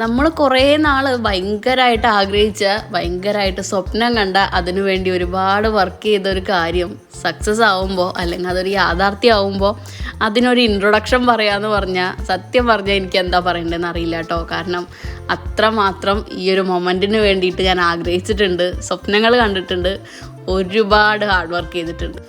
നമ്മൾ കുറേ നാൾ ഭയങ്കരമായിട്ട് ആഗ്രഹിച്ച ഭയങ്കരമായിട്ട് സ്വപ്നം കണ്ട അതിനു വേണ്ടി ഒരുപാട് വർക്ക് ചെയ്തൊരു കാര്യം സക്സസ് ആവുമ്പോൾ അല്ലെങ്കിൽ അതൊരു യാഥാർത്ഥ്യമാവുമ്പോൾ അതിനൊരു ഇൻട്രൊഡക്ഷൻ പറയാമെന്ന് പറഞ്ഞാൽ സത്യം പറഞ്ഞാൽ എനിക്ക് എന്താ പറയേണ്ടതെന്ന് അറിയില്ല കേട്ടോ. കാരണം അത്രമാത്രം ഈ ഒരു മൊമെൻറ്റിന് വേണ്ടിയിട്ട് ഞാൻ ആഗ്രഹിച്ചിട്ടുണ്ട്, സ്വപ്നങ്ങൾ കണ്ടിട്ടുണ്ട്, ഒരുപാട് ഹാർഡ് വർക്ക് ചെയ്തിട്ടുണ്ട്.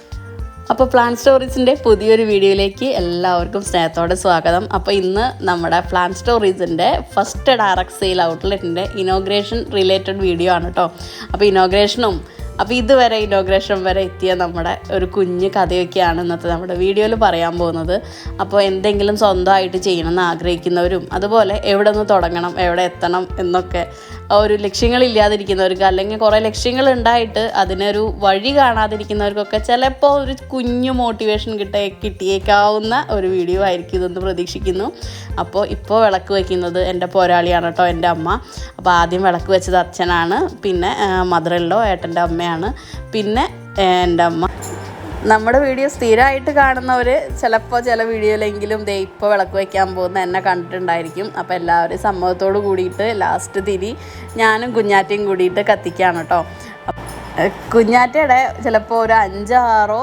അപ്പോൾ പ്ലാൻ സ്റ്റോറീസിൻ്റെ പുതിയൊരു വീഡിയോയിലേക്ക് എല്ലാവർക്കും സ്നേഹത്തോടെ സ്വാഗതം. അപ്പോൾ ഇന്ന് നമ്മുടെ പ്ലാൻ സ്റ്റോറീസിൻ്റെ ഫസ്റ്റ് ഡയറക്റ്റ് സെയിൽ ഔട്ട്ലെറ്റിൻ്റെ ഇനോഗ്രേഷൻ റിലേറ്റഡ് വീഡിയോ ആണ് കേട്ടോ. അപ്പോൾ ഇതുവരെ ഇനോഗ്രേഷൻ വരെ എത്തിയ നമ്മുടെ ഒരു കുഞ്ഞ് കഥയൊക്കെയാണ് ഇന്നത്തെ നമ്മുടെ വീഡിയോയിൽ പറയാൻ പോകുന്നത്. അപ്പോൾ എന്തെങ്കിലും സ്വന്തമായിട്ട് ചെയ്യണമെന്ന് ആഗ്രഹിക്കുന്നവരും അതുപോലെ എവിടെ നിന്ന് തുടങ്ങണം, എവിടെ എത്തണം എന്നൊക്കെ ഒരു ലക്ഷ്യങ്ങളില്ലാതിരിക്കുന്നവർക്ക് അല്ലെങ്കിൽ കുറേ ലക്ഷ്യങ്ങൾ ഉണ്ടായിട്ട് അതിനൊരു വഴി കാണാതിരിക്കുന്നവർക്കൊക്കെ ചിലപ്പോൾ ഒരു കുഞ്ഞു മോട്ടിവേഷൻ കിട്ടിയേക്കാവുന്ന ഒരു വീഡിയോ ആയിരിക്കും ഇതെന്ന് പ്രതീക്ഷിക്കുന്നു. ഇപ്പോൾ വിളക്ക് വയ്ക്കുന്നത് എൻ്റെ പോരാളിയാണ് കേട്ടോ, എൻ്റെ അമ്മ. അപ്പോൾ ആദ്യം വിളക്ക് വെച്ചത് അച്ഛനാണ്, പിന്നെ മദറിലോ ഏട്ടൻ്റെ അമ്മയാണ്, പിന്നെ എൻ്റെ അമ്മ. നമ്മുടെ വീഡിയോ സ്ഥിരമായിട്ട് കാണുന്നവർ ചിലപ്പോൾ ചില വീഡിയോയിലെങ്കിലും ഇപ്പോൾ വിളക്ക് വയ്ക്കാൻ പോകുന്ന എന്നെ കണ്ടിട്ടുണ്ടായിരിക്കും. അപ്പോൾ എല്ലാവരും സമ്മതത്തോട് കൂടിയിട്ട് ലാസ്റ്റ് തിരി ഞാനും കുഞ്ഞാറ്റയും കൂടിയിട്ട് കത്തിക്കുകയാണ് കേട്ടോ. കുഞ്ഞാറ്റയുടെ ചിലപ്പോൾ ഒരു 5-6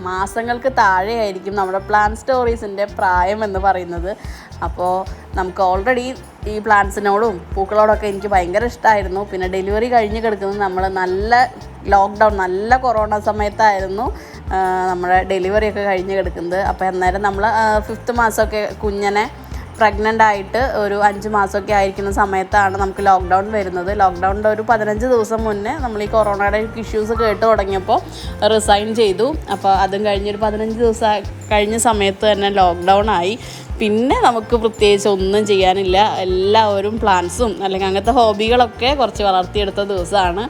മാസങ്ങൾക്ക് താഴെയായിരിക്കും നമ്മുടെ പ്ലാൻ സ്റ്റോറീസിൻ്റെ പ്രായം എന്ന് പറയുന്നത്. അപ്പോൾ നമുക്ക് ഓൾറെഡി ഈ പ്ലാന്റ്സിനോടും പൂക്കളോടൊക്കെ എനിക്ക് ഭയങ്കര ഇഷ്ടമായിരുന്നു. പിന്നെ ഡെലിവറി കഴിഞ്ഞ് കിടക്കുന്നത് നമ്മൾ നല്ല കൊറോണ സമയത്തായിരുന്നു നമ്മുടെ ഡെലിവറിയൊക്കെ കഴിഞ്ഞ് കിടക്കുന്നത്. അപ്പോൾ അന്നേരം നമ്മൾ 5th മാസമൊക്കെ കുഞ്ഞിനെ പ്രഗ്നൻ്റ് ആയിട്ട് ഒരു 5 മാസമൊക്കെ ആയിരിക്കുന്ന സമയത്താണ് നമുക്ക് ലോക്ക്ഡൗൺ വരുന്നത്. ലോക്ക്ഡൗണിൻ്റെ ഒരു 15 ദിവസം മുന്നേ നമ്മൾ ഈ കൊറോണയുടെ ഇഷ്യൂസ് കേട്ട് തുടങ്ങിയപ്പോൾ റിസൈൻ ചെയ്തു. അപ്പോൾ അതും കഴിഞ്ഞൊരു 15 ദിവസം കഴിഞ്ഞ സമയത്ത് തന്നെ ലോക്ക്ഡൗൺ ആയി. പിന്നെ നമുക്ക് പ്രത്യേകിച്ച് ഒന്നും ചെയ്യാനില്ല. എല്ലാവരും പ്ലാൻസും അല്ലെങ്കിൽ അങ്ങനത്തെ ഹോബികളൊക്കെ കുറച്ച് വളർത്തിയെടുത്ത ദിവസമാണ്.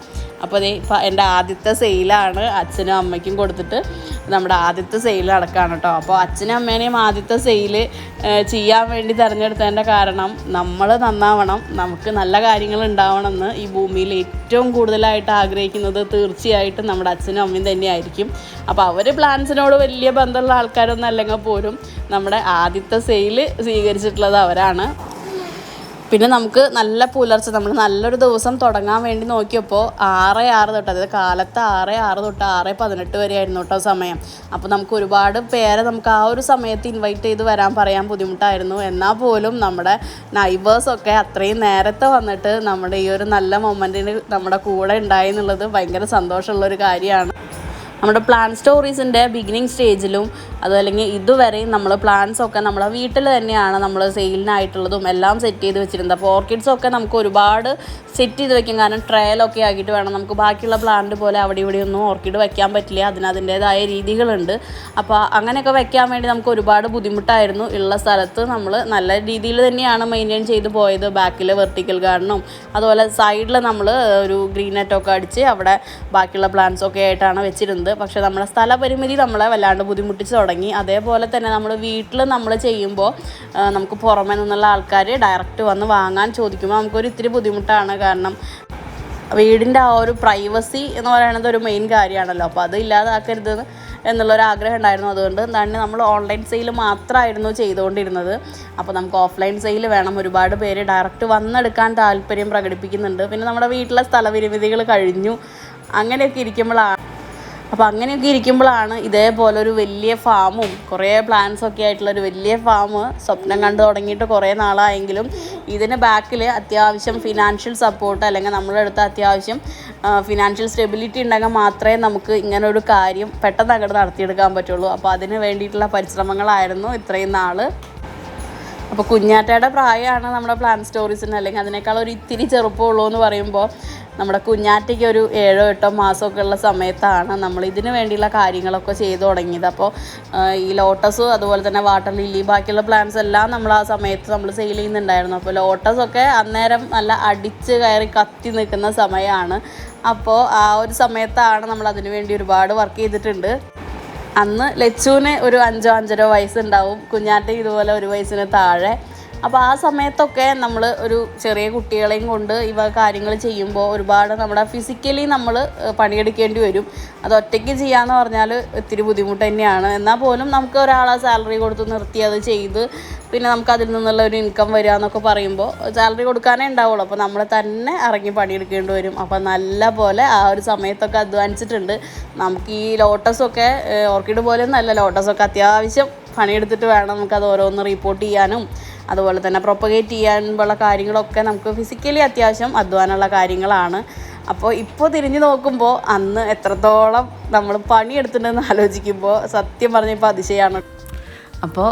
അപ്പോൾ എൻ്റെ ആദ്യത്തെ സെയിലാണ് അച്ഛനും അമ്മയ്ക്കും കൊടുത്തിട്ട് നമ്മുടെ ആദ്യത്തെ സെയിൽ നടക്കുകയാണ് കേട്ടോ. അപ്പോൾ അച്ഛനും അമ്മേനെയും ആദ്യത്തെ സെയിൽ ചെയ്യാൻ വേണ്ടി തിരഞ്ഞെടുത്തതിൻ്റെ കാരണം നമ്മൾ നന്നാവണം, നമുക്ക് നല്ല കാര്യങ്ങൾ ഉണ്ടാവണമെന്ന് ഈ ഭൂമിയിൽ ഏറ്റവും കൂടുതലായിട്ട് ആഗ്രഹിക്കുന്നത് തീർച്ചയായിട്ടും നമ്മുടെ അച്ഛനും അമ്മയും തന്നെയായിരിക്കും. അപ്പോൾ അവർ പ്ലാൻസിനോട് വലിയ ബന്ധമുള്ള ആൾക്കാരൊന്നും അല്ലെങ്കിൽ പോലും നമ്മുടെ ആദ്യത്തെ സെയിൽ സ്വീകരിച്ചിട്ടുള്ളത് അവരാണ്. പിന്നെ നമുക്ക് നല്ല പുലർച്ചെ നമ്മൾ നല്ലൊരു ദിവസം തുടങ്ങാൻ വേണ്ടി നോക്കിയപ്പോൾ 6:06 തൊട്ട്, അതായത് കാലത്ത് 6:06 തൊട്ട് 6:18 വരെ ആയിരുന്നു കേട്ടോ സമയം. അപ്പോൾ നമുക്ക് ഒരുപാട് പേരെ നമുക്ക് ആ ഒരു സമയത്ത് ഇൻവൈറ്റ് ചെയ്ത് പറയാൻ ബുദ്ധിമുട്ടായിരുന്നു. എന്നാൽ പോലും നമ്മുടെ നൈബേഴ്സൊക്കെ അത്രയും നേരത്തെ വന്നിട്ട് നമ്മുടെ ഈ ഒരു നല്ല മൊമെൻറ്റിന് നമ്മുടെ കൂടെ ഉണ്ടായി എന്നുള്ളത് ഭയങ്കര സന്തോഷമുള്ളൊരു കാര്യമാണ്. നമ്മുടെ പ്ലാൻ സ്റ്റോറീസിൻ്റെ ബിഗിനിങ് സ്റ്റേജിലും അതല്ലെങ്കിൽ ഇതുവരെയും നമ്മൾ പ്ലാൻസൊക്കെ നമ്മളെ വീട്ടിൽ തന്നെയാണ് നമ്മൾ സെയിലിനായിട്ടുള്ളതും എല്ലാം സെറ്റ് ചെയ്ത് വെച്ചിരുന്നത്. അപ്പോൾ ഓർക്കിഡ്സൊക്കെ നമുക്ക് ഒരുപാട് സെറ്റ് ചെയ്ത് വെക്കും. കാരണം ട്രയലൊക്കെ ആക്കിയിട്ട് വേണം, നമുക്ക് ബാക്കിയുള്ള പ്ലാന്റ് പോലെ അവിടെ ഇവിടെയൊന്നും ഓർക്കിഡ് വയ്ക്കാൻ പറ്റില്ല, അതിൻ്റേതായ രീതികളുണ്ട്. അപ്പോൾ അങ്ങനെയൊക്കെ വെക്കാൻ വേണ്ടി നമുക്ക് ഒരുപാട് ബുദ്ധിമുട്ടായിരുന്നു. ഉള്ള സ്ഥലത്ത് നമ്മൾ നല്ല രീതിയിൽ തന്നെയാണ് മെയിൻറ്റെയിൻ ചെയ്ത് പോയത്. ബാക്കിൽ വെർട്ടിക്കൽ ഗാർഡനും അതുപോലെ സൈഡിൽ നമ്മൾ ഒരു ഗ്രീൻ നെറ്റൊക്കെ അടിച്ച് അവിടെ ബാക്കിയുള്ള പ്ലാന്റ്സൊക്കെ ആയിട്ടാണ് വെച്ചിരുന്നത്. പക്ഷേ നമ്മുടെ സ്ഥലപരിമിതി നമ്മളെ വല്ലാണ്ട് ബുദ്ധിമുട്ടിച്ച് തുടങ്ങി. അതേപോലെ തന്നെ നമ്മൾ വീട്ടിൽ നമ്മൾ ചെയ്യുമ്പോൾ നമുക്ക് പുറമെ നിന്നുള്ള ആൾക്കാർ ഡയറക്റ്റ് വന്ന് വാങ്ങാൻ ചോദിക്കുമ്പോൾ നമുക്കൊരു ഇത്തിരി ബുദ്ധിമുട്ടാണ്. കാരണം വീടിൻ്റെ ആ ഒരു പ്രൈവസി എന്ന് പറയുന്നത് ഒരു മെയിൻ കാര്യമാണല്ലോ. അപ്പോൾ അത് ഇല്ലാതാക്കരുത് എന്നുള്ളൊരാഗ്രഹം ഉണ്ടായിരുന്നു. അതുകൊണ്ട് തന്നെ നമ്മൾ ഓൺലൈൻ സെയിൽ മാത്രമായിരുന്നു ചെയ്തുകൊണ്ടിരുന്നത്. അപ്പോൾ നമുക്ക് ഓഫ്ലൈൻ സെയിൽ വേണം. ഒരുപാട് പേര് ഡയറക്റ്റ് വന്നെടുക്കാൻ താല്പര്യം പ്രകടിപ്പിക്കുന്നുണ്ട്. പിന്നെ നമ്മുടെ വീട്ടിലെ സ്ഥലപരിമിതികൾ കഴിഞ്ഞു. അങ്ങനെയൊക്കെ ഇരിക്കുമ്പോഴാണ് ഇതേപോലൊരു വലിയ ഫാമും കുറേ പ്ലാൻസൊക്കെ ആയിട്ടുള്ളൊരു വലിയ ഫാം സ്വപ്നം കണ്ടു തുടങ്ങിയിട്ട് കുറേ നാളായെങ്കിലും ഇതിന് ബാക്കിൽ അത്യാവശ്യം ഫിനാൻഷ്യൽ സപ്പോർട്ട് അല്ലെങ്കിൽ നമ്മുടെ അടുത്ത് അത്യാവശ്യം ഫിനാൻഷ്യൽ സ്റ്റെബിലിറ്റി ഉണ്ടെങ്കിൽ മാത്രമേ നമുക്ക് ഇങ്ങനൊരു കാര്യം പെട്ടെന്ന് അങ്ങോട്ട് നടത്തിയെടുക്കാൻ പറ്റുള്ളൂ. അപ്പോൾ അതിന് വേണ്ടിയിട്ടുള്ള പരിശ്രമങ്ങളായിരുന്നു ഇത്രയും നാൾ. അപ്പോൾ കുഞ്ഞാറ്റയുടെ പ്രായമാണ് നമ്മുടെ പ്ലാൻ സ്റ്റോറീസിന്, അല്ലെങ്കിൽ അതിനേക്കാൾ ഒരു ഇത്തിരി ചെറുപ്പമുള്ളൂ എന്ന് പറയുമ്പോൾ നമ്മുടെ കുഞ്ഞാറ്റയ്ക്ക് ഒരു 7-8 മാസമൊക്കെ ഉള്ള സമയത്താണ് നമ്മൾ ഇതിന് വേണ്ടിയുള്ള കാര്യങ്ങളൊക്കെ ചെയ്തു തുടങ്ങിയത്. അപ്പോൾ ഈ ലോട്ടസ് അതുപോലെ തന്നെ വാട്ടർ ലില്ലി ബാക്കിയുള്ള പ്ലാന്റ്സ് എല്ലാം നമ്മൾ ആ സമയത്ത് നമ്മൾ സെയിൽ ചെയ്യുന്നുണ്ടായിരുന്നു. അപ്പോൾ ലോട്ടസൊക്കെ അന്നേരം നല്ല അടിച്ച് കയറി കത്തി നിൽക്കുന്ന സമയമാണ്. അപ്പോൾ ആ ഒരു സമയത്താണ് നമ്മൾ അതിന് വേണ്ടി ഒരുപാട് വർക്ക് ചെയ്തിട്ടുണ്ട്. അന്ന് ലച്ചുവിന് ഒരു 5-5.5 വയസ്സുണ്ടാവും, കുഞ്ഞാറ്റ ഇതുപോലെ 1 വയസ്സിന് താഴെ. അപ്പോൾ ആ സമയത്തൊക്കെ നമ്മൾ ഒരു ചെറിയ കുട്ടികളെയും കൊണ്ട് ഇവ കാര്യങ്ങൾ ചെയ്യുമ്പോൾ ഒരുപാട് നമ്മുടെ ഫിസിക്കലി നമ്മൾ പണിയെടുക്കേണ്ടി വരും. അത് ഒറ്റയ്ക്ക് ചെയ്യാന്ന് പറഞ്ഞാൽ ഇത്തിരി ബുദ്ധിമുട്ട് തന്നെയാണ്. എന്നാൽ പോലും നമുക്ക് ഒരാളെ സാലറി കൊടുത്ത് നിർത്തി അത് ചെയ്ത് പിന്നെ നമുക്ക് അതിൽ നിന്നുള്ള ഒരു ഇൻകം വരിക എന്നൊക്കെ പറയുമ്പോൾ സാലറി കൊടുക്കാനേ ഉണ്ടാവുള്ളൂ. അപ്പോൾ നമ്മൾ തന്നെ ഇറങ്ങി പണിയെടുക്കേണ്ടി വരും. അപ്പോൾ നല്ല പോലെ ആ ഒരു സമയത്തൊക്കെ അധ്വാനിച്ചിട്ടുണ്ട്. നമുക്ക് ഈ ലോട്ടസൊക്കെ ഓർക്കിഡ് പോലെയൊന്നുമല്ല, ലോട്ടസൊക്കെ അത്യാവശ്യം പണിയെടുത്തിട്ട് വേണം നമുക്കത് ഓരോന്ന് റിപ്പോർട്ട് ചെയ്യാനും അതുപോലെ തന്നെ പ്രൊപ്പഗേറ്റ് ചെയ്യാനുള്ള കാര്യങ്ങളൊക്കെ നമുക്ക് ഫിസിക്കലി അത്യാവശ്യം അധ്വാനമുള്ള കാര്യങ്ങളാണ്. അപ്പോൾ ഇപ്പോൾ തിരിഞ്ഞു നോക്കുമ്പോൾ അന്ന് എത്രത്തോളം നമ്മൾ പണിയെടുത്തിട്ടുണ്ടെന്ന് ആലോചിക്കുമ്പോൾ സത്യം പറഞ്ഞാൽ ഇപ്പോൾ അതിശയമാണ്. അപ്പോൾ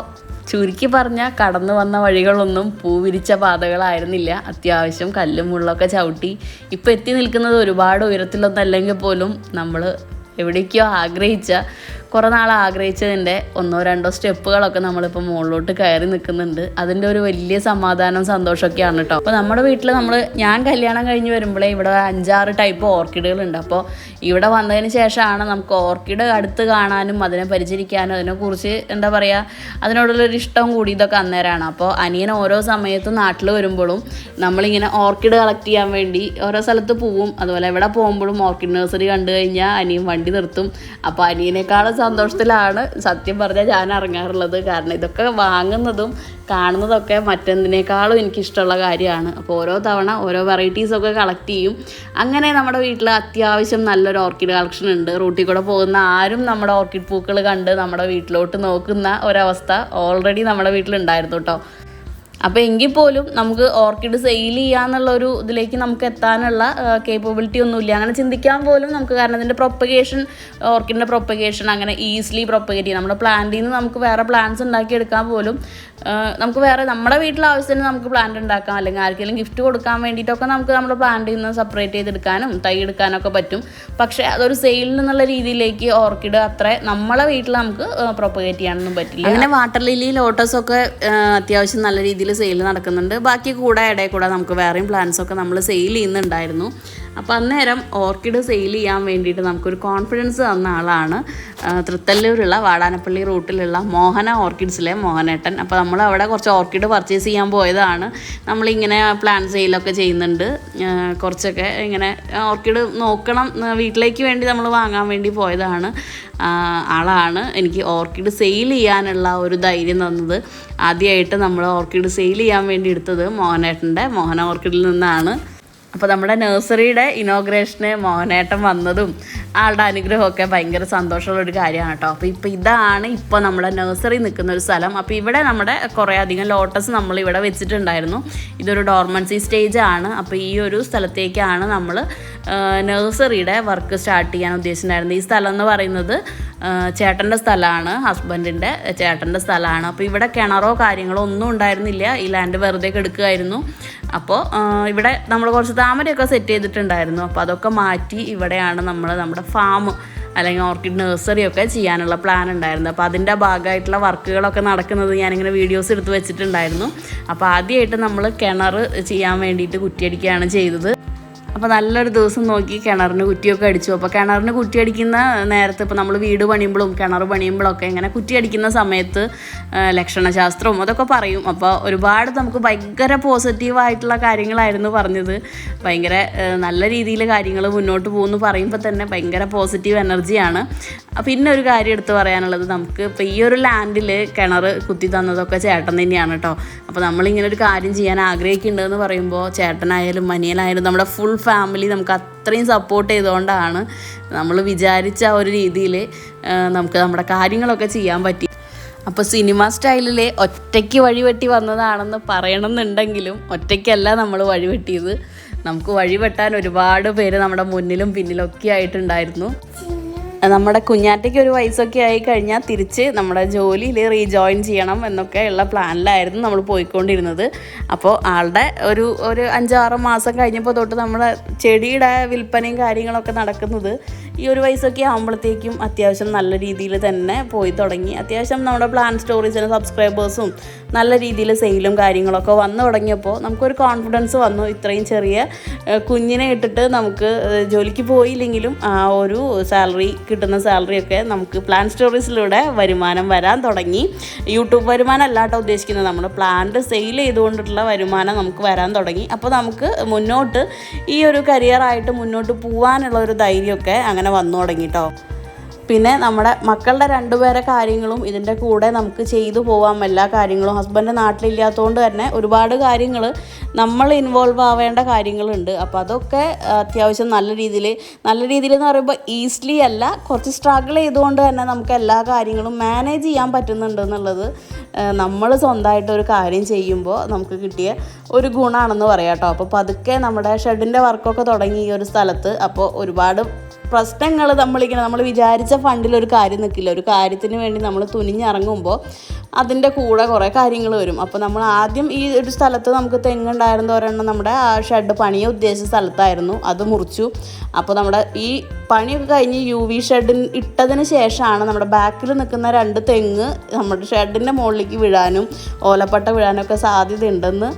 ചുരുക്കി പറഞ്ഞാൽ കടന്നു വന്ന വഴികളൊന്നും പൂവിരിച്ച പാതകളായിരുന്നില്ല. അത്യാവശ്യം കല്ലും മുള്ളൊക്കെ ചവിട്ടി ഇപ്പോൾ എത്തി നിൽക്കുന്നത് ഒരുപാട് ഉയരത്തിലൊന്നും അല്ലെങ്കിൽ പോലും നമ്മൾ എവിടേക്കോ ആഗ്രഹിച്ച കുറേ നാൾ ആഗ്രഹിച്ചതിൻ്റെ 1-2 സ്റ്റെപ്പുകളൊക്കെ നമ്മളിപ്പോൾ മുകളിലോട്ട് കയറി നിൽക്കുന്നുണ്ട്. അതിൻ്റെ ഒരു വലിയ സമാധാനവും സന്തോഷമൊക്കെയാണ് കേട്ടോ. അപ്പോൾ നമ്മുടെ വീട്ടിൽ ഞാൻ കല്യാണം കഴിഞ്ഞ് വരുമ്പോഴേ ഇവിടെ 5-6 ടൈപ്പ് ഓർക്കിഡുകളുണ്ട്. അപ്പോൾ ഇവിടെ വന്നതിന് ശേഷമാണ് നമുക്ക് ഓർക്കിഡ് അടുത്ത് കാണാനും അതിനെ പരിചരിക്കാനും അതിനെക്കുറിച്ച് എന്താ പറയുക അതിനോടുള്ളൊരു ഇഷ്ടം കൂടി ഇതൊക്കെ അന്നേരമാണ്. അപ്പോൾ അനിയൻ ഓരോ സമയത്തും നാട്ടിൽ വരുമ്പോഴും നമ്മളിങ്ങനെ ഓർക്കിഡ് കളക്ട് ചെയ്യാൻ വേണ്ടി ഓരോ സ്ഥലത്ത് പോവും. അതുപോലെ എവിടെ പോകുമ്പോഴും ഓർക്കിഡ് നഴ്സറി കണ്ടു കഴിഞ്ഞാൽ അനിയൻ വണ്ടി നിർത്തും. അപ്പോൾ അനിയനേക്കാളും സന്തോഷത്തിലാണ് സത്യം പറഞ്ഞാൽ ഞാൻ ഇറങ്ങാറുള്ളത്. കാരണം ഇതൊക്കെ വാങ്ങുന്നതും കാണുന്നതൊക്കെ മറ്റെന്തിനേക്കാളും എനിക്കിഷ്ടമുള്ള കാര്യമാണ്. അപ്പോൾ ഓരോ തവണ ഓരോ വെറൈറ്റീസൊക്കെ കളക്ട് ചെയ്യും. അങ്ങനെ നമ്മുടെ വീട്ടിൽ അത്യാവശ്യം നല്ലൊരു ഓർക്കിഡ് കളക്ഷൻ ഉണ്ട്. റൂട്ടിൽ കൂടെ പോകുന്ന ആരും നമ്മുടെ ഓർക്കിഡ് പൂക്കൾ കണ്ട് നമ്മുടെ വീട്ടിലോട്ട് നോക്കുന്ന ഒരവസ്ഥ ഓൾറെഡി നമ്മുടെ വീട്ടിലുണ്ടായിരുന്നു കേട്ടോ. അപ്പോൾ എങ്കിൽ പോലും നമുക്ക് ഓർക്കിഡ് സെയിൽ ചെയ്യാന്നുള്ളൊരു ഇതിലേക്ക് നമുക്ക് എത്താനുള്ള കേപ്പബിലിറ്റി ഒന്നുമില്ല. അങ്ങനെ ചിന്തിക്കാൻ പോലും നമുക്ക്, കാരണം ഇതിൻ്റെ ഓർക്കിഡിൻ്റെ പ്രൊപ്പഗേഷൻ അങ്ങനെ ഈസിലി പ്രൊപ്പഗേറ്റ് ചെയ്യും. നമ്മുടെ പ്ലാന്റിൽ നിന്ന് നമുക്ക് വേറെ പ്ലാന്റ്സ് ഉണ്ടാക്കിയെടുക്കാൻ പോലും നമുക്ക് വേറെ നമ്മുടെ വീട്ടിലെ ആവശ്യത്തിന് നമുക്ക് പ്ലാന്റ് ഉണ്ടാക്കാം, അല്ലെങ്കിൽ ആർക്കെങ്കിലും ഗിഫ്റ്റ് കൊടുക്കാൻ വേണ്ടിയിട്ടൊക്കെ നമുക്ക് നമ്മുടെ പ്ലാന്റിൽ നിന്ന് സെപ്പറേറ്റ് ചെയ്തെടുക്കാനും തൈ എടുക്കാനൊക്കെ പറ്റും. പക്ഷേ അതൊരു സെയിൽ എന്നുള്ള രീതിയിലേക്ക് ഓർക്കിഡ് അത്ര നമ്മളെ വീട്ടിൽ നമുക്ക് പ്രൊപ്പഗേറ്റ് ചെയ്യാനൊന്നും പറ്റില്ല. അങ്ങനെ വാട്ടർ ലില്ലി ലോട്ടസൊക്കെ അത്യാവശ്യം നല്ല രീതിയിൽ സെയിൽ നടക്കുന്നുണ്ട്. ബാക്കി ഇടയിൽ കൂടെ നമുക്ക് വേറെയും പ്ലാന്റ്സൊക്കെ നമ്മൾ സെയിൽ ചെയ്യുന്നുണ്ടായിരുന്നു. അപ്പോൾ അന്നേരം ഓർക്കിഡ് സെയിൽ ചെയ്യാൻ വേണ്ടിയിട്ട് നമുക്കൊരു കോൺഫിഡൻസ് തന്ന ആളാണ് തൃത്തല്ലൂരുള്ള വാടാനപ്പള്ളി റൂട്ടിലുള്ള മോഹന ഓർക്കിഡ്സിലെ മോഹനേട്ടൻ. അപ്പോൾ നമ്മൾ അവിടെ കുറച്ച് ഓർക്കിഡ് പർച്ചേസ് ചെയ്യാൻ പോയതാണ്. നമ്മളിങ്ങനെ പ്ലാൻ സെയിലൊക്കെ ചെയ്യുന്നുണ്ട്. കുറച്ചൊക്കെ ഇങ്ങനെ ഓർക്കിഡ് നോക്കണം, വീട്ടിലേക്ക് വേണ്ടി നമ്മൾ വാങ്ങാൻ വേണ്ടി പോയതാണ്. ആളാണ് എനിക്ക് ഓർക്കിഡ് സെയിൽ ചെയ്യാനുള്ള ഒരു ധൈര്യം തന്നത്. ആദ്യമായിട്ട് നമ്മൾ ഓർക്കിഡ് സെയിൽ ചെയ്യാൻ വേണ്ടി എടുത്തത് മോഹന ഓർക്കിഡിൽ നിന്നാണ്. അപ്പോൾ നമ്മുടെ നഴ്സറിയുടെ ഇനോഗ്രേഷന് മോഹനേട്ടൻ വന്നതും ആളുടെ അനുഗ്രഹമൊക്കെ ഭയങ്കര സന്തോഷമുള്ളൊരു കാര്യമാണ് കേട്ടോ. അപ്പോൾ ഇതാണ് ഇപ്പോൾ നമ്മുടെ നഴ്സറി നിൽക്കുന്ന ഒരു സ്ഥലം. അപ്പോൾ ഇവിടെ നമ്മുടെ കുറേ അധികം ലോട്ടസ് നമ്മളിവിടെ വെച്ചിട്ടുണ്ടായിരുന്നു. ഇതൊരു ഡോർമൻസി സ്റ്റേജാണ്. അപ്പോൾ ഈ ഒരു സ്ഥലത്തേക്കാണ് നമ്മൾ നഴ്സറിയുടെ വർക്ക് സ്റ്റാർട്ട് ചെയ്യാൻ ഉദ്ദേശിച്ചിട്ടുണ്ടായിരുന്നത്. ഈ സ്ഥലം എന്ന് പറയുന്നത് ചേട്ടൻ്റെ സ്ഥലമാണ്, ഹസ്ബൻഡിൻ്റെ ചേട്ടൻ്റെ സ്ഥലമാണ്. അപ്പോൾ ഇവിടെ കിണറോ കാര്യങ്ങളോ ഒന്നും ഉണ്ടായിരുന്നില്ല. ഈ ലാൻഡ് വെറുതെ എടുക്കുമായിരുന്നു. അപ്പോൾ ഇവിടെ നമ്മൾ കുറച്ച് താമരയൊക്കെ സെറ്റ് ചെയ്തിട്ടുണ്ടായിരുന്നു. അപ്പോൾ അതൊക്കെ മാറ്റി ഇവിടെയാണ് നമ്മുടെ ഫാം അല്ലെങ്കിൽ ഓർക്കിഡ് നഴ്സറിയൊക്കെ ചെയ്യാനുള്ള പ്ലാൻ ഉണ്ടായിരുന്നു. അപ്പോൾ അതിൻ്റെ ഭാഗമായിട്ടുള്ള വർക്കുകളൊക്കെ നടക്കുന്നത് ഞാനിങ്ങനെ വീഡിയോസ് എടുത്ത് വെച്ചിട്ടുണ്ടായിരുന്നു. അപ്പോൾ ആദ്യമായിട്ട് നമ്മൾ കിണർ ചെയ്യാൻ വേണ്ടിയിട്ട് കുറ്റിയടിക്കുകയാണ് ചെയ്തത്. അപ്പോൾ നല്ലൊരു ദിവസം നോക്കി കിണറിന് കുറ്റിയൊക്കെ അടിച്ചു. അപ്പോൾ കിണറിന് കുറ്റിയടിക്കുന്ന നേരത്ത് ഇപ്പോൾ നമ്മൾ വീട് പണിയുമ്പോഴും കിണർ പണിയുമ്പോഴൊക്കെ ഇങ്ങനെ കുറ്റിയടിക്കുന്ന സമയത്ത് ലക്ഷണശാസ്ത്രവും അതൊക്കെ പറയും. അപ്പോൾ ഒരുപാട് നമുക്ക് ഭയങ്കര പോസിറ്റീവായിട്ടുള്ള കാര്യങ്ങളായിരുന്നു പറഞ്ഞത്. ഭയങ്കര നല്ല രീതിയിൽ കാര്യങ്ങൾ മുന്നോട്ട് പോകുമെന്ന് പറയുമ്പോൾ തന്നെ ഭയങ്കര പോസിറ്റീവ് എനർജിയാണ്. പിന്നെ ഒരു കാര്യം എടുത്ത് പറയാനുള്ളത്, നമുക്ക് ഇപ്പോൾ ഈ ഒരു ലാൻഡിൽ കിണർ കുത്തി തന്നതൊക്കെ ചേട്ടൻ തന്നെയാണ് കേട്ടോ. അപ്പോൾ നമ്മളിങ്ങനെ ഒരു കാര്യം ചെയ്യാൻ ആഗ്രഹിക്കുന്നുണ്ടെന്ന് പറയുമ്പോൾ ചേട്ടനായാലും അനിയനായാലും നമ്മുടെ ഫുൾ ഫാമിലി നമുക്ക് അത്രയും സപ്പോർട്ട് ചെയ്തുകൊണ്ടാണ് നമ്മൾ വിചാരിച്ച ആ ഒരു രീതിയിൽ നമുക്ക് നമ്മുടെ കാര്യങ്ങളൊക്കെ ചെയ്യാൻ പറ്റി. അപ്പോൾ സിനിമ സ്റ്റൈലിൽ ഒറ്റയ്ക്ക് വഴിവെട്ടി വന്നതാണെന്ന് പറയണമെന്നുണ്ടെങ്കിലും ഒറ്റയ്ക്കല്ല നമ്മൾ വഴിവെട്ടിയത്. നമുക്ക് വഴിവെട്ടാൻ ഒരുപാട് പേര് നമ്മുടെ മുന്നിലും പിന്നിലൊക്കെ ആയിട്ടുണ്ടായിരുന്നു. നമ്മുടെ കുഞ്ഞാറ്റയ്ക്ക് ഒരു വയസ്സൊക്കെ ആയി കഴിഞ്ഞാൽ തിരിച്ച് നമ്മുടെ ജോലിയിൽ റീജോയിൻ ചെയ്യണം എന്നൊക്കെ ഉള്ള പ്ലാനിലായിരുന്നു നമ്മൾ പോയിക്കൊണ്ടിരുന്നത്. അപ്പോൾ ആളുടെ ഒരു 5-6 മാസം കഴിഞ്ഞപ്പോൾ തൊട്ട് നമ്മുടെ ചെടിയുടെ വിൽപ്പനയും കാര്യങ്ങളൊക്കെ നടക്കുന്നത് ഈ ഒരു വയസ്സൊക്കെ ആകുമ്പോഴത്തേക്കും അത്യാവശ്യം നല്ല രീതിയിൽ തന്നെ പോയി തുടങ്ങി. അത്യാവശ്യം നമ്മുടെ പ്ലാൻ സ്റ്റോറീസിന് സബ്സ്ക്രൈബേഴ്സും നല്ല രീതിയിൽ സെയിലും കാര്യങ്ങളൊക്കെ വന്നു തുടങ്ങിയപ്പോൾ നമുക്കൊരു കോൺഫിഡൻസ് വന്നു. ഇത്രയും ചെറിയ കുഞ്ഞിനെ ഇട്ടിട്ട് നമുക്ക് ജോലിക്ക് പോയില്ലെങ്കിലും ആ ഒരു സാലറി കിട്ടുന്ന സാലറിയൊക്കെ നമുക്ക് പ്ലാൻ സ്റ്റോറീസിലൂടെ വരുമാനം വരാൻ തുടങ്ങി. യൂട്യൂബ് വരുമാനം അല്ലാട്ടോ ഉദ്ദേശിക്കുന്നത്, നമ്മൾ പ്ലാന്റ് സെയിൽ ചെയ്തുകൊണ്ടുള്ള വരുമാനം നമുക്ക് വരാൻ തുടങ്ങി. അപ്പോൾ നമുക്ക് മുന്നോട്ട് ഈ ഒരു കരിയറായിട്ട് മുന്നോട്ട് പോകാനുള്ള ഒരു ധൈര്യമൊക്കെ അങ്ങനെ വന്നു തുടങ്ങി കേട്ടോ. പിന്നെ നമ്മുടെ മക്കളുടെ 2 പേരെ കാര്യങ്ങളും ഇതിൻ്റെ കൂടെ നമുക്ക് ചെയ്തു പോകാം. എല്ലാ കാര്യങ്ങളും ഹസ്ബൻഡ് നാട്ടിലില്ലാത്തതുകൊണ്ട് തന്നെ ഒരുപാട് കാര്യങ്ങൾ നമ്മൾ ഇൻവോൾവ് ആവേണ്ട കാര്യങ്ങളുണ്ട്. അപ്പോൾ അതൊക്കെ അത്യാവശ്യം നല്ല രീതിയിൽ എന്ന് പറയുമ്പോൾ ഈസിലി അല്ല, കുറച്ച് സ്ട്രഗിൾ ചെയ്തുകൊണ്ട് തന്നെ നമുക്ക് എല്ലാ കാര്യങ്ങളും മാനേജ് ചെയ്യാൻ പറ്റുന്നുണ്ട് എന്നുള്ളത് നമ്മൾ സ്വന്തമായിട്ടൊരു കാര്യം ചെയ്യുമ്പോൾ നമുക്ക് കിട്ടിയ ഒരു ഗുണമാണെന്ന് പറയാം കേട്ടോ. അപ്പോൾ പതുക്കെ നമ്മുടെ ഷെഡിൻ്റെ വർക്കൊക്കെ തുടങ്ങി ഈ ഒരു സ്ഥലത്ത്. അപ്പോൾ ഒരുപാട് പ്രശ്നങ്ങൾ നമ്മൾ വിചാരിച്ച ഫണ്ടിലൊരു കാര്യം നിൽക്കില്ല. ഒരു കാര്യത്തിന് വേണ്ടി നമ്മൾ തുനിഞ്ഞിറങ്ങുമ്പോൾ അതിൻ്റെ കൂടെ കുറേ കാര്യങ്ങൾ വരും. അപ്പോൾ നമ്മൾ ആദ്യം ഈ ഒരു സ്ഥലത്ത് നമുക്ക് തെങ്ങുണ്ടായിരുന്ന ഒരെണ്ണം നമ്മുടെ ആ ഷെഡ് പണിയെ ഉദ്ദേശിച്ച സ്ഥലത്തായിരുന്നു, അത് മുറിച്ചു. അപ്പോൾ നമ്മുടെ ഈ പണിയൊക്കെ കഴിഞ്ഞ് UV ഷെഡിന് ഇട്ടതിന് ശേഷമാണ് നമ്മുടെ ബാക്കിൽ നിൽക്കുന്ന 2 തെങ്ങ് നമ്മുടെ ഷെഡിൻ്റെ മുകളിലേക്ക് വീഴാനും ഓലപ്പട്ട വീഴാനൊക്കെ സാധ്യതയുണ്ടെന്ന്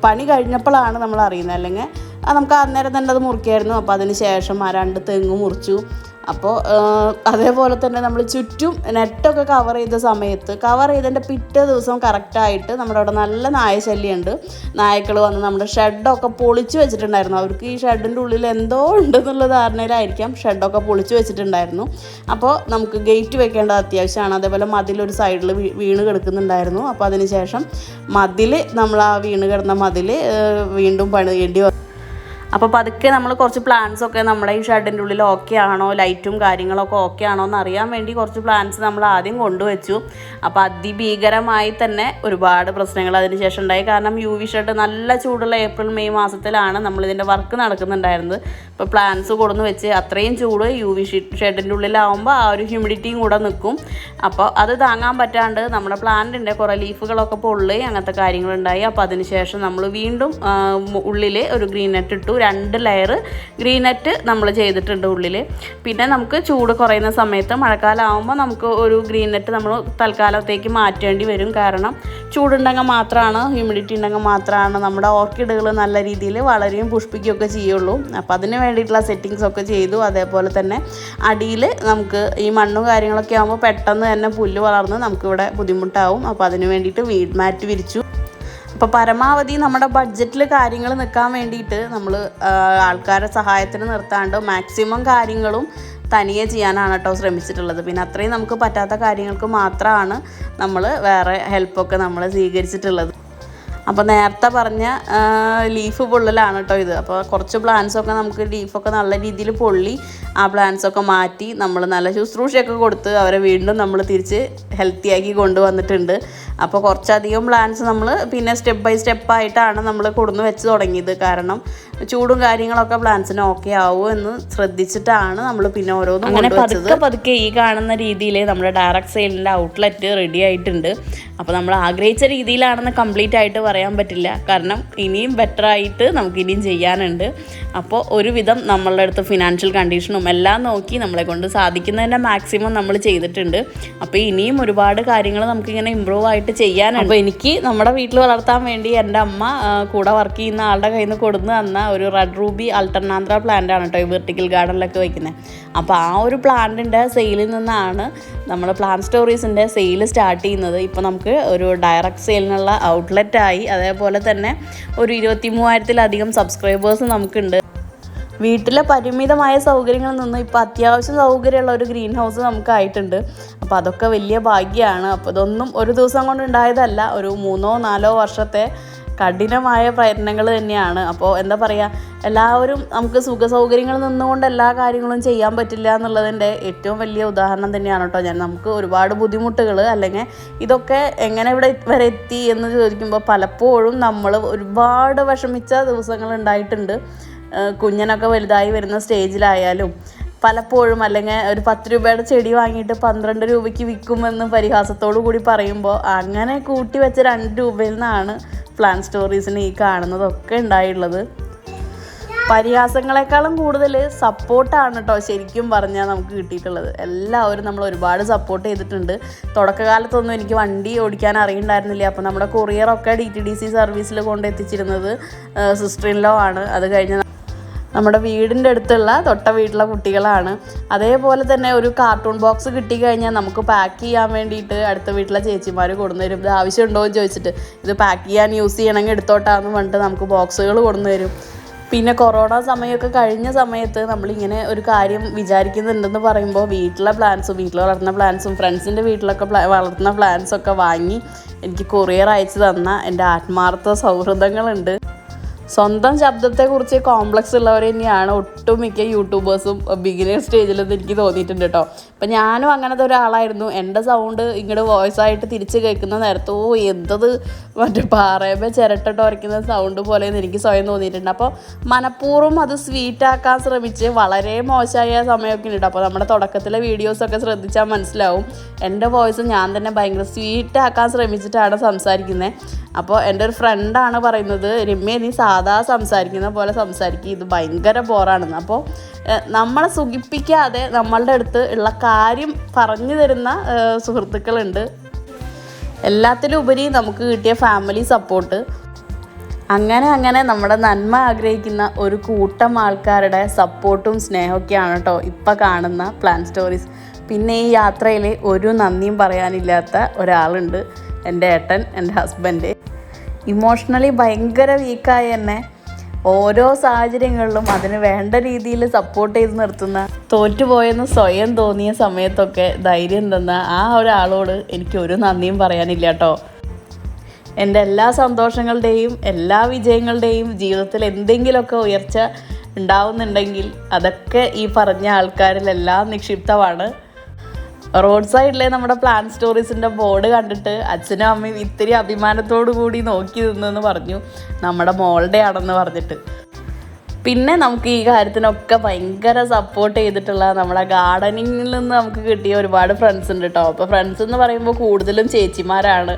പണി കഴിഞ്ഞപ്പോഴാണ് നമ്മൾ അറിയുന്നത്. അല്ലെങ്കിൽ നമുക്ക് അന്നേരം തന്നെ അത് മുറിക്കായിരുന്നു. അപ്പോൾ അതിന് ശേഷം ആ 2 തെങ്ങ് മുറിച്ചു. അപ്പോൾ അതേപോലെ തന്നെ നമ്മൾ ചുറ്റും നെറ്റൊക്കെ കവർ ചെയ്ത സമയത്ത് കവർ ചെയ്തതിൻ്റെ പിറ്റേ ദിവസം കറക്റ്റായിട്ട് നമ്മുടെ അവിടെ നല്ല നായശല്യമുണ്ട്. നായ്ക്കൾ വന്ന് നമ്മുടെ ഷെഡൊക്കെ പൊളിച്ച് വെച്ചിട്ടുണ്ടായിരുന്നു. അവർക്ക് ഈ ഷെഡിൻ്റെ ഉള്ളിൽ എന്തോ ഉണ്ടെന്നുള്ള ധാരണയിലായിരിക്കാം ഷെഡൊക്കെ പൊളിച്ച് വെച്ചിട്ടുണ്ടായിരുന്നു. അപ്പോൾ നമുക്ക് ഗേറ്റ് വെക്കേണ്ടത് അത്യാവശ്യമാണ്. അതേപോലെ മതിലൊരു സൈഡിൽ വീണ് കിടക്കുന്നുണ്ടായിരുന്നു. അപ്പോൾ അതിന് ശേഷം നമ്മൾ ആ വീണ് കിടന്ന മതിൽ വീണ്ടും പണിയേണ്ടി വന്നു. അപ്പോൾ പതുക്കെ നമ്മൾ കുറച്ച് പ്ലാൻസൊക്കെ നമ്മുടെ ഈ ഷെഡിൻ്റെ ഉള്ളിൽ ഓക്കെ ആണോ, ലൈറ്റും കാര്യങ്ങളൊക്കെ ഓക്കെ ആണോ എന്ന് അറിയാൻ വേണ്ടി കുറച്ച് പ്ലാൻസ് നമ്മൾ ആദ്യം കൊണ്ടുവച്ചു. അപ്പോൾ അതിഭീകരമായി തന്നെ ഒരുപാട് പ്രശ്നങ്ങൾ അതിന് ശേഷം ഉണ്ടായി. കാരണം UV ഷെഡ് നല്ല ചൂടുള്ള ഏപ്രിൽ മെയ് മാസത്തിലാണ് നമ്മളിതിൻ്റെ വർക്ക് നടക്കുന്നുണ്ടായിരുന്നത്. ഇപ്പോൾ പ്ലാൻസ് കൊടുന്ന് വെച്ച് അത്രയും ചൂട് UV ഷെഡിൻ്റെ ഉള്ളിലാവുമ്പോൾ ആ ഒരു ഹ്യൂമിഡിറ്റിയും കൂടെ നിൽക്കും. അപ്പോൾ അത് താങ്ങാൻ പറ്റാണ്ട് നമ്മുടെ പ്ലാന്റിൻ്റെ കുറേ ലീഫുകളൊക്കെ പൊള്ളി അങ്ങനത്തെ കാര്യങ്ങളുണ്ടായി. അപ്പോൾ അതിന് ശേഷം നമ്മൾ വീണ്ടും ഉള്ളിൽ ഒരു ഗ്രീൻ നെറ്റ് ഇട്ടു. 2 ലെയർ ഗ്രീൻ നെറ്റ് നമ്മൾ ചെയ്തിട്ടുണ്ട് ഉള്ളിൽ. പിന്നെ നമുക്ക് ചൂട് കുറയുന്ന സമയത്ത് മഴക്കാലം ആകുമ്പോൾ നമുക്ക് ഒരു ഗ്രീൻ നെറ്റ് നമ്മൾ തൽക്കാലത്തേക്ക് മാറ്റേണ്ടി വരും. കാരണം ചൂടുണ്ടെങ്കിൽ മാത്രമാണ്, ഹ്യൂമിഡിറ്റി ഉണ്ടെങ്കിൽ മാത്രമാണ് നമ്മുടെ ഓർക്കിഡുകൾ നല്ല രീതിയിൽ വളരെയും പുഷ്പിക്കുകയൊക്കെ ചെയ്യുള്ളൂ. അപ്പോൾ അതിന് വേണ്ടിയിട്ടുള്ള സെറ്റിങ്സ് ഒക്കെ ചെയ്തു. അതേപോലെ തന്നെ അടിയിൽ നമുക്ക് ഈ മണ്ണും കാര്യങ്ങളൊക്കെ ആകുമ്പോൾ പെട്ടെന്ന് തന്നെ പുല്ല് വളർന്ന് നമുക്കിവിടെ ബുദ്ധിമുട്ടാവും. അപ്പോൾ അതിന് വേണ്ടിയിട്ട് വീഡ് മാറ്റ് വിരിച്ചു. അപ്പോൾ പരമാവധി നമ്മുടെ ബഡ്ജറ്റിൽ കാര്യങ്ങൾ നിൽക്കാൻ വേണ്ടിയിട്ട് നമ്മൾ ആൾക്കാരെ സഹായത്തിന് നിർത്താണ്ട് മാക്സിമം കാര്യങ്ങളും തനിയെ ചെയ്യാനാണ് കേട്ടോ ശ്രമിച്ചിട്ടുള്ളത്. പിന്നെ അത്രയും നമുക്ക് പറ്റാത്ത കാര്യങ്ങൾക്ക് മാത്രമാണ് നമ്മൾ വേറെ ഹെൽപ്പൊക്കെ നമ്മൾ സ്വീകരിച്ചിട്ടുള്ളത്. അപ്പോൾ നേരത്തെ പറഞ്ഞ ലീഫ് പൊള്ളലാണ് കേട്ടോ ഇത്. അപ്പോൾ കുറച്ച് പ്ലാന്റ്സൊക്കെ നമുക്ക് ലീഫൊക്കെ നല്ല രീതിയിൽ പൊള്ളി ആ പ്ലാന്റ്സൊക്കെ മാറ്റി നമ്മൾ നല്ല ശുശ്രൂഷയൊക്കെ കൊടുത്ത് അവരെ വീണ്ടും നമ്മൾ തിരിച്ച് ഹെൽത്തിയാക്കി കൊണ്ടുവന്നിട്ടുണ്ട്. അപ്പോൾ കുറച്ചധികം പ്ലാന്റ്സ് നമ്മൾ പിന്നെ സ്റ്റെപ്പ് ബൈ സ്റ്റെപ്പായിട്ടാണ് നമ്മൾ കൊടുന്ന് വെച്ച് തുടങ്ങിയത്. കാരണം ചൂടും കാര്യങ്ങളൊക്കെ പ്ലാന്റ്സിന് ഓക്കെ ആവുമോ എന്ന് ശ്രദ്ധിച്ചിട്ടാണ് നമ്മൾ പിന്നെ ഓരോന്നും അങ്ങനെ പതുക്കെ ഈ കാണുന്ന രീതിയിൽ നമ്മുടെ ഡയറക്റ്റ് സെയിലിൻ്റെ ഔട്ട്ലെറ്റ് റെഡി ആയിട്ടുണ്ട്. അപ്പോൾ നമ്മൾ ആഗ്രഹിച്ച രീതിയിലാണെന്ന് കംപ്ലീറ്റ് ആയിട്ട് പറയാൻ പറ്റില്ല. കാരണം ഇനിയും ബെറ്ററായിട്ട് നമുക്ക് ഇനിയും ചെയ്യാനുണ്ട്. അപ്പോൾ ഒരുവിധം നമ്മളുടെ അടുത്ത് ഫിനാൻഷ്യൽ കണ്ടീഷനും എല്ലാം നോക്കി നമ്മളെ കൊണ്ട് സാധിക്കുന്നതിൻ്റെ മാക്സിമം നമ്മൾ ചെയ്തിട്ടുണ്ട്. അപ്പോൾ ഇനിയും ഒരുപാട് കാര്യങ്ങൾ നമുക്കിങ്ങനെ ഇമ്പ്രൂവ് ആയിട്ട് ചെയ്യാനുണ്ട്. അപ്പോൾ എനിക്ക് നമ്മുടെ വീട്ടിൽ വളർത്താൻ വേണ്ടി എൻ്റെ അമ്മ കൂടെ വർക്ക് ചെയ്യുന്ന ആളുടെ കയ്യിൽ നിന്ന് കൊടുന്ന് തന്ന ഒരു റെഡ് റൂബി അൾട്ടർനാന്ദ്ര പ്ലാന്റ് ആണ് കേട്ടോ ഈ വെർട്ടിക്കൽ ഗാർഡനിലൊക്കെ വയ്ക്കുന്നത്. അപ്പോൾ ആ ഒരു പ്ലാന്റിൻ്റെ സെയിലിൽ നിന്നാണ് നമ്മൾ പ്ലാന്റ് സ്റ്റോറീസിൻ്റെ സെയിൽ സ്റ്റാർട്ട് ചെയ്യുന്നത്. ഇപ്പോൾ നമുക്ക് ഒരു ഡയറക്റ്റ് സെയിലിനുള്ള ഔട്ട്ലെറ്റായി. അതേപോലെ തന്നെ ഒരു 23,000-ലധികം സബ്സ്ക്രൈബേഴ്സ് നമുക്കുണ്ട്. വീട്ടിലെ പരിമിതമായ സൗകര്യങ്ങളിൽ നിന്ന് ഇപ്പോൾ അത്യാവശ്യം സൗകര്യമുള്ള ഒരു ഗ്രീൻ ഹൗസ് നമുക്കായിട്ടുണ്ട്. അപ്പോൾ അതൊക്കെ വലിയ ഭാഗ്യമാണ്. അപ്പോൾ ഇതൊന്നും ഒരു ദിവസം കൊണ്ട് ഉണ്ടായതല്ല, ഒരു 3-4 വർഷത്തെ കഠിനമായ പ്രയത്നങ്ങൾ തന്നെയാണ്. അപ്പോൾ എന്താ പറയുക, എല്ലാവരും നമുക്ക് സുഖ സൗകര്യങ്ങളിൽ നിന്നുകൊണ്ട് എല്ലാ കാര്യങ്ങളും ചെയ്യാൻ പറ്റില്ല എന്നുള്ളതിൻ്റെ ഏറ്റവും വലിയ ഉദാഹരണം തന്നെയാണ് കേട്ടോ നമുക്ക് ഒരുപാട് ബുദ്ധിമുട്ടുകൾ അല്ലെങ്കിൽ ഇതൊക്കെ എങ്ങനെ ഇവിടെ വരെ എത്തി എന്ന് ചോദിക്കുമ്പോൾ പലപ്പോഴും നമ്മൾ ഒരുപാട് വിഷമിച്ച ദിവസങ്ങൾ ഉണ്ടായിട്ടുണ്ട്. കുഞ്ഞനൊക്കെ വലുതായി വരുന്ന സ്റ്റേജിലായാലും പലപ്പോഴും അല്ലെങ്കിൽ ഒരു 10 രൂപയുടെ ചെടി വാങ്ങിയിട്ട് 12 രൂപയ്ക്ക് വിൽക്കുമെന്ന് പരിഹാസത്തോടു കൂടി പറയുമ്പോൾ അങ്ങനെ കൂട്ടി വെച്ച 2 രൂപയിൽ നിന്നാണ് പ്ലാന്റ് സ്റ്റോറീസിന് ഈ കാണുന്നതൊക്കെ ഉണ്ടായിട്ടുള്ളത്. പരിഹാസങ്ങളെക്കാളും കൂടുതൽ സപ്പോർട്ടാണ് കേട്ടോ ശരിക്കും പറഞ്ഞാൽ നമുക്ക് കിട്ടിയിട്ടുള്ളത്. എല്ലാവരും നമ്മൾ ഒരുപാട് സപ്പോർട്ട് ചെയ്തിട്ടുണ്ട്. തുടക്കകാലത്തൊന്നും എനിക്ക് വണ്ടി ഓടിക്കാൻ അറിയണ്ടായിരുന്നില്ല. അപ്പോൾ നമ്മുടെ കൊറിയറൊക്കെ DTDC സർവീസിൽ കൊണ്ടെത്തിച്ചിരുന്നത് സിസ്റ്റർ ഇൻ ലോ ആണ്. അത് കഴിഞ്ഞ് നമ്മുടെ വീടിൻ്റെ അടുത്തുള്ള തൊട്ട വീട്ടിലെ കുട്ടികളാണ്. അതേപോലെ തന്നെ ഒരു കാർട്ടൂൺ ബോക്സ് കിട്ടിക്കഴിഞ്ഞാൽ നമുക്ക് പാക്ക് ചെയ്യാൻ വേണ്ടിയിട്ട് അടുത്ത വീട്ടിലെ ചേച്ചിമാർ കൊണ്ടുവരും. ഇത് ആവശ്യമുണ്ടോ എന്ന് ചോദിച്ചിട്ട്, ഇത് പാക്ക് ചെയ്യാൻ യൂസ് ചെയ്യണമെങ്കിൽ എടുത്തോട്ടാന്ന് പറഞ്ഞിട്ട് നമുക്ക് ബോക്സുകൾ കൊണ്ടുവന്ന് തരും. പിന്നെ കൊറോണ സമയമൊക്കെ കഴിഞ്ഞ സമയത്ത് നമ്മളിങ്ങനെ ഒരു കാര്യം വിചാരിക്കുന്നുണ്ടെന്ന് പറയുമ്പോൾ വീട്ടിൽ വളർത്തുന്ന പ്ലാന്റ്സും ഫ്രണ്ട്സിൻ്റെ വീട്ടിലൊക്കെ വളർത്തുന്ന പ്ലാന്റ്സൊക്കെ വാങ്ങി എനിക്ക് കൊറിയർ അയച്ചു തന്ന എൻ്റെ ആത്മാർത്ഥ സൗഹൃദങ്ങളുണ്ട്. സ്വന്തം ശബ്ദത്തെക്കുറിച്ച് കോംപ്ലക്സ് ഉള്ളവർ തന്നെയാണ് ഒട്ടുമിക്ക യൂട്യൂബേഴ്സും ബിഗിനർ സ്റ്റേജിലെന്ന് എനിക്ക് തോന്നിയിട്ടുണ്ട് കേട്ടോ. അപ്പം ഞാനും അങ്ങനത്തെ ഒരാളായിരുന്നു. എൻ്റെ സൗണ്ട് ഇങ്ങോട്ട് വോയിസ് ആയിട്ട് തിരിച്ച് കേൾക്കുന്ന നേരത്തോ എന്തത് മറ്റേ പാറയമേ ചിരട്ടിട്ട് ഉരയ്ക്കുന്ന സൗണ്ട് പോലെയെന്ന് എനിക്ക് സ്വയം തോന്നിയിട്ടുണ്ട്. അപ്പോൾ മനഃപൂർവ്വം അത് സ്വീറ്റാക്കാൻ ശ്രമിച്ച് വളരെ മോശമായ സമയമൊക്കെ ഉണ്ട്. അപ്പോൾ നമ്മുടെ തുടക്കത്തിലെ വീഡിയോസൊക്കെ ശ്രദ്ധിച്ചാൽ മനസ്സിലാവും എൻ്റെ വോയിസ് ഞാൻ തന്നെ ഭയങ്കര സ്വീറ്റാക്കാൻ ശ്രമിച്ചിട്ടാണ് സംസാരിക്കുന്നത്. അപ്പോൾ എൻ്റെ ഒരു ഫ്രണ്ടാണ് പറയുന്നത്, രമ്യ നീ സാധാ സംസാരിക്കുന്ന പോലെ സംസാരിക്കുക, ഇത് ഭയങ്കര ബോറാണെന്ന്. അപ്പോൾ നമ്മളെ സുഖിപ്പിക്കാതെ നമ്മളുടെ അടുത്ത് ഉള്ള കാര്യം പറഞ്ഞു തരുന്ന സുഹൃത്തുക്കളുണ്ട്. എല്ലാത്തിലും ഉപരി നമുക്ക് കിട്ടിയ ഫാമിലി സപ്പോർട്ട്. അങ്ങനെ നമ്മുടെ നന്മ ആഗ്രഹിക്കുന്ന ഒരു കൂട്ടം ആൾക്കാരുടെ സപ്പോർട്ടും സ്നേഹമൊക്കെയാണ് കേട്ടോ ഇപ്പം കാണുന്ന പ്ലാൻ സ്റ്റോറീസ്. പിന്നെ ഈ യാത്രയിൽ ഒരു നന്ദിയും പറയാനില്ലാത്ത ഒരാളുണ്ട്, എൻ്റെ ഏട്ടൻ, എൻ്റെ ഹസ്ബൻഡ്. ഇമോഷണലി ഭയങ്കര വീക്കായ എന്നെ ഓരോ സാഹചര്യങ്ങളിലും അതിന് വേണ്ട രീതിയിൽ സപ്പോർട്ട് ചെയ്ത് നിർത്തുന്ന, തോറ്റുപോയെന്ന് സ്വയം തോന്നിയ സമയത്തൊക്കെ ധൈര്യം തന്ന ആ ഒരാളോട് എനിക്ക് ഒരു നന്ദിയും പറയാനില്ല കേട്ടോ. എൻ്റെ എല്ലാ സന്തോഷങ്ങളുടെയും എല്ലാ വിജയങ്ങളുടെയും ജീവിതത്തിൽ എന്തെങ്കിലുമൊക്കെ ഉയർച്ച ഉണ്ടാവുന്നുണ്ടെങ്കിൽ അതൊക്കെ ഈ പറഞ്ഞ ആൾക്കാരിലെല്ലാം നിക്ഷിപ്തമാണ്. റോഡ് സൈഡിലെ നമ്മുടെ പ്ലാൻ സ്റ്റോറീസിൻ്റെ ബോർഡ് കണ്ടിട്ട് അച്ഛനും അമ്മയും ഇത്തിരി അഭിമാനത്തോടു കൂടി നോക്കി നിന്നെന്ന് പറഞ്ഞു, നമ്മുടെ മോളുടെ ആണെന്ന് പറഞ്ഞിട്ട്. പിന്നെ നമുക്ക് ഈ കാര്യത്തിനൊക്കെ ഭയങ്കര സപ്പോർട്ട് ചെയ്തിട്ടുള്ള നമ്മുടെ ഗാർഡനിങ്ങിൽ നിന്ന് നമുക്ക് കിട്ടിയ ഒരുപാട് ഫ്രണ്ട്സ് ഉണ്ട് കേട്ടോ. അപ്പോൾ ഫ്രണ്ട്സ് എന്ന് പറയുമ്പോൾ കൂടുതലും ചേച്ചിമാരാണ്.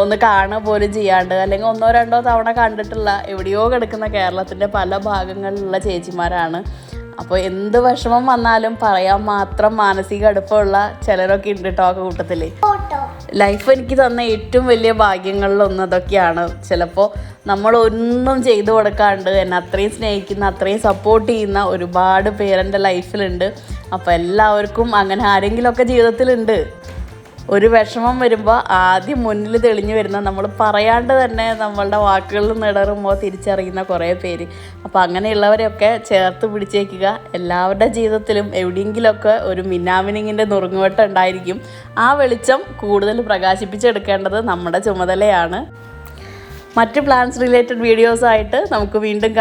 ഒന്ന് കാണുക പോലും ചെയ്യാണ്ട് അല്ലെങ്കിൽ 1-2 തവണ കണ്ടിട്ടുള്ള എവിടെയോ കിടക്കുന്ന കേരളത്തിൻ്റെ പല ഭാഗങ്ങളിലുള്ള ചേച്ചിമാരാണ്. അപ്പോൾ എന്ത് വിഷമം വന്നാലും പറയാൻ മാത്രം മാനസിക അടുപ്പമുള്ള ചിലരൊക്കെ ഉണ്ട് കേട്ടോ ആ കൂട്ടത്തിൽ. ലൈഫ് എനിക്ക് തന്ന ഏറ്റവും വലിയ ഭാഗ്യങ്ങളിലൊന്നും അതൊക്കെയാണ്. ചിലപ്പോൾ നമ്മളൊന്നും ചെയ്തു കൊടുക്കാണ്ട് എന്നെ അത്രയും സ്നേഹിക്കുന്ന, അത്രയും സപ്പോർട്ട് ചെയ്യുന്ന ഒരുപാട് പേരെൻ്റെ ലൈഫിലുണ്ട്. അപ്പോൾ എല്ലാവർക്കും അങ്ങനെ ആരെങ്കിലുമൊക്കെ ജീവിതത്തിലുണ്ട്. ഒരു വിഷമം വരുമ്പോൾ ആദ്യം മുന്നിൽ തെളിഞ്ഞു വരുന്ന, നമ്മൾ പറയാണ്ട് തന്നെ നമ്മളുടെ വാക്കുകളിൽ നിടറുമ്പോൾ തിരിച്ചറിയുന്ന കുറേ പേര്. അപ്പോൾ അങ്ങനെയുള്ളവരെയൊക്കെ ചേർത്ത് പിടിച്ചേക്കുക. എല്ലാവരുടെ ജീവിതത്തിലും എവിടെയെങ്കിലുമൊക്കെ ഒരു മിന്നാമിനിങ്ങിൻ്റെ നുറുങ്ങുവട്ടം ഉണ്ടായിരിക്കും. ആ വെളിച്ചം കൂടുതൽ പ്രകാശിപ്പിച്ചെടുക്കേണ്ടത് നമ്മുടെ ചുമതലയാണ്. മറ്റ് പ്ലാൻസ് റിലേറ്റഡ് വീഡിയോസായിട്ട് നമുക്ക് വീണ്ടും